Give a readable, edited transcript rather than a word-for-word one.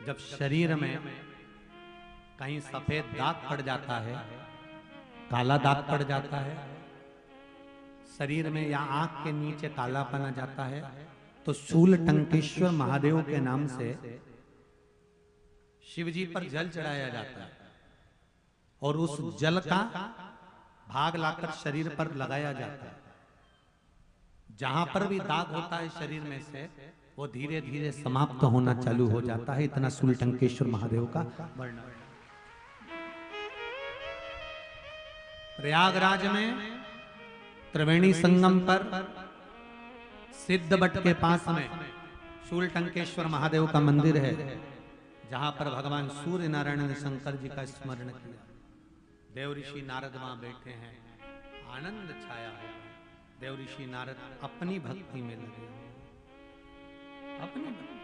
जब शरीर में कहीं सफेद दाग पड़ जाता है, काला दाग पड़ जाता है शरीर में, या आंख के नीचे कालापन आ जाता है, तो शूल टंकेश्वर महादेव के नाम से शिव जी पर जल चढ़ाया जाता है और उस जल का भाग लाकर शरीर पर लगाया जाता है। जहां पर भी दाग होता है शरीर में से, वो धीरे धीरे समाप्त होना चालू हो जाता है। इतना शूल टंकेश्वर महादेव का वर्णन। प्रयागराज में त्रिवेणी संगम पर सिद्ध बट के पास में शूल टंकेश्वर महादेव का मंदिर है, जहां पर भगवान सूर्य नारायण ने शंकर जी का स्मरण किया। देव ऋषि नारद वहां बैठे हैं, आनंद छाया है। देव ऋषि नारद अपनी भक्ति में लगे, अपनी भक्ति।